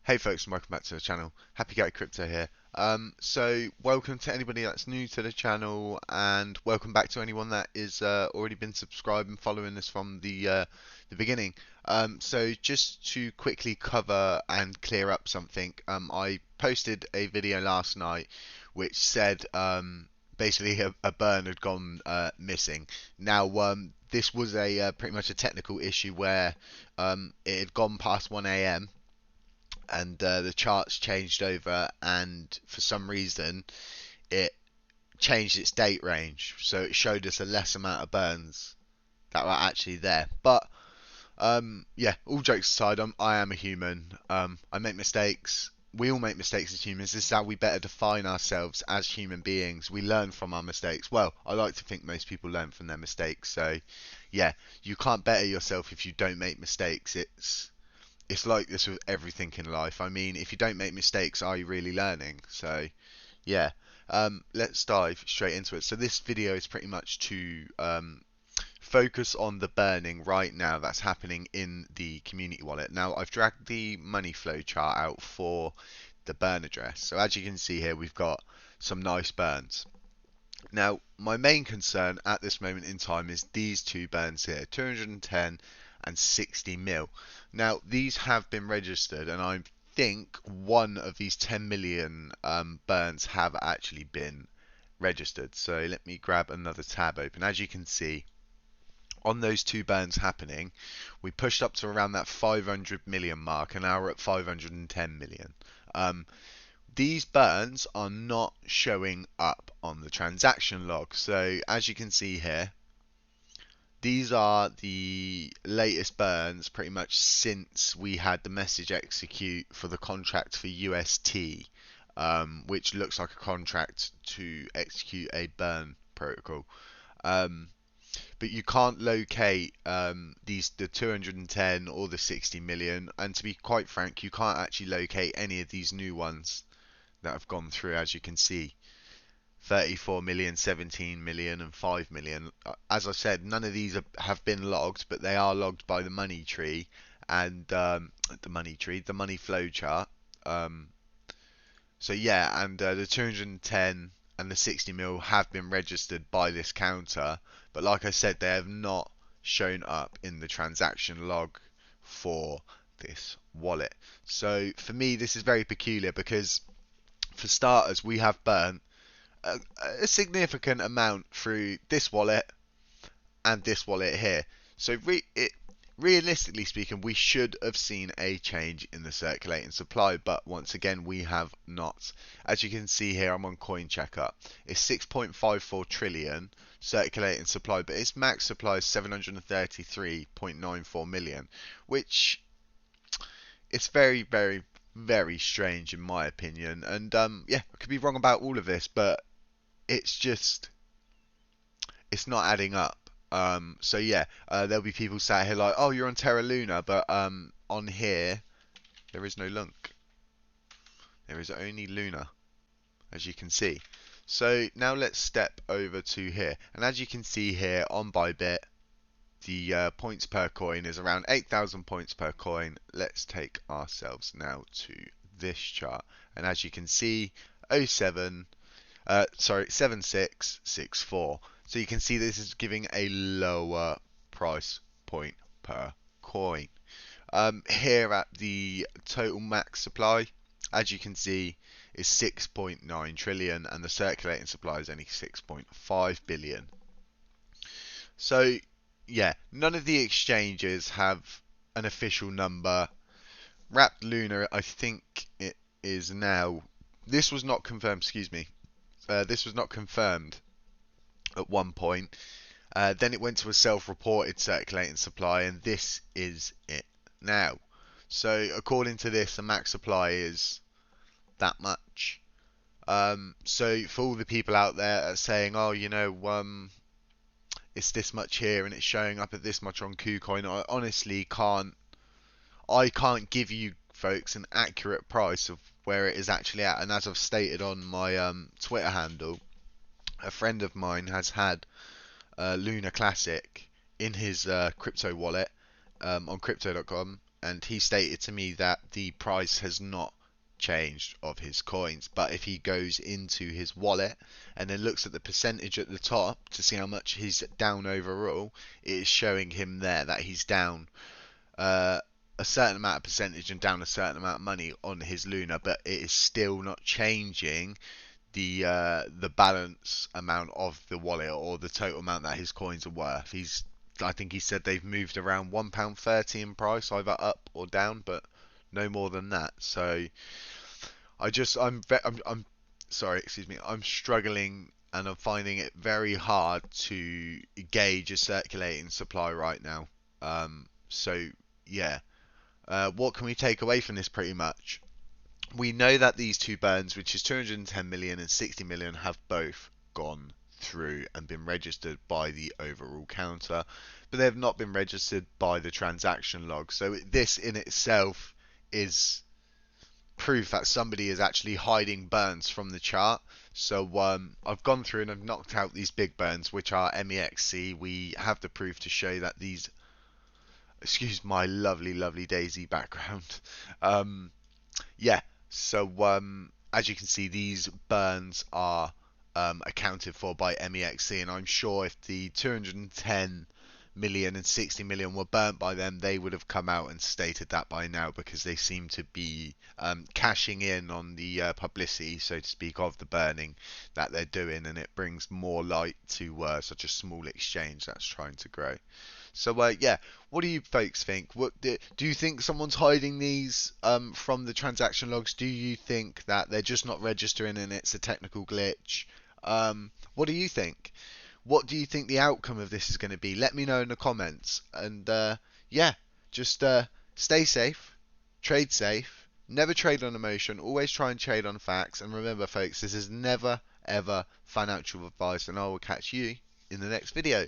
Hey folks, and welcome back to the channel. Happy Guy Crypto here. So welcome to anybody that's new to the channel, and welcome back to anyone that is already been subscribed and following us from the beginning. So just to quickly cover and clear up something, I posted a video last night which said basically a burn had gone missing. Now this was a pretty much a technical issue where it had gone past 1 a.m. and the charts changed over, and for some reason it changed its date range, so it showed us a less amount of burns that were actually there. But yeah, all jokes aside, I am a human. I make mistakes. We all make mistakes as humans. This is how we better define ourselves as human beings. We learn from our mistakes. Well, I like to think most people learn from their mistakes. So yeah, you can't better yourself if you don't make mistakes. It's like this with everything in life. I mean, if you don't make mistakes, are you really learning? So, yeah. Let's dive straight into it. So this video is pretty much to focus on the burning right now that's happening in the community wallet. Now, I've dragged the money flow chart out for the burn address. So as you can see here, we've got some nice burns. Now, my main concern at this moment in time is these two burns here, 210 and 60 mil. Now, these have been registered, and I think one of these 10 million burns have actually been registered. So let me grab another tab open. As you can see, on those two burns happening, we pushed up to around that 500 million mark, and now we're at 510 million. These burns are not showing up on the transaction log. So as you can see here, these are the latest burns pretty much since we had the message execute for the contract for UST, which looks like a contract to execute a burn protocol. But you can't locate the 210 or the 60 million, and to be quite frank, you can't actually locate any of these new ones that have gone through. As you can see, 34 million, 17 million and 5 million. As I said, none of these have been logged, but they are logged by the money tree and the money flow chart. So yeah, and the 210 and the 60 mil have been registered by this counter, but like I said, they have not shown up in the transaction log for this wallet. So for me, this is very peculiar because, for starters, we have burnt a significant amount through this wallet and this wallet here. So realistically speaking, we should have seen a change in the circulating supply, but once again, we have not. As you can see here, I'm on Coin Checker. It's 6.54 trillion circulating supply, but its max supply is 733.94 million, which it's very, very, very strange in my opinion. And yeah, I could be wrong about all of this, but it's not adding up. So yeah, there'll be people sat here like, oh, you're on Terra Luna, but on here there is no Lunk. There is only Luna, as you can see. So now let's step over to here, and as you can see here on Bybit, the points per coin is around 8,000 points per coin. Let's take ourselves now to this chart, and as you can see, 7664. So you can see this is giving a lower price point per coin. Here at the total max supply, as you can see, is 6.9 trillion, and the circulating supply is only 6.5 billion. So yeah, none of the exchanges have an official number. Wrapped Luna, I think it is now. This was not confirmed. Excuse me. This was not confirmed at one point. Then it went to a self-reported circulating supply, and this is it now. So according to this, the max supply is that much. So for all the people out there that are saying, oh, you know, it's this much here and it's showing up at this much on KuCoin, I honestly can't give you folks an accurate price of where it is actually at. And as I've stated on my Twitter handle, a friend of mine has had Luna Classic in his crypto wallet on crypto.com, and he stated to me that the price has not changed of his coins. But if he goes into his wallet and then looks at the percentage at the top to see how much he's down overall, it is showing him there that he's down uh, a certain amount of percentage and down a certain amount of money on his Luna, but it is still not changing the balance amount of the wallet or the total amount that his coins are worth. I think he said they've moved around £1.30 in price, either up or down, but no more than that. So I'm sorry, excuse me. I'm struggling and I'm finding it very hard to gauge a circulating supply right now. So yeah, what can we take away from this pretty much? We know that these two burns, which is 210 million and 60 million, have both gone through and been registered by the overall counter, but they have not been registered by the transaction log. So this in itself is proof that somebody is actually hiding burns from the chart. So I've gone through and I've knocked out these big burns, which are MEXC. We have the proof to show that these, excuse my lovely, lovely daisy background. Yeah, so as you can see, these burns are accounted for by MEXC, and I'm sure if the 210 million and 60 million were burnt by them, they would have come out and stated that by now, because they seem to be cashing in on the publicity, so to speak, of the burning that they're doing, and it brings more light to such a small exchange that's trying to grow. So yeah, what do you folks think? What do you think someone's hiding these from the transaction logs? Do you think that they're just not registering and it's a technical glitch? What do you think? What do you think the outcome of this is going to be? Let me know in the comments. And yeah, just stay safe, trade safe, never trade on emotion, always try and trade on facts. And remember, folks, this is never ever financial advice. And I will catch you in the next video.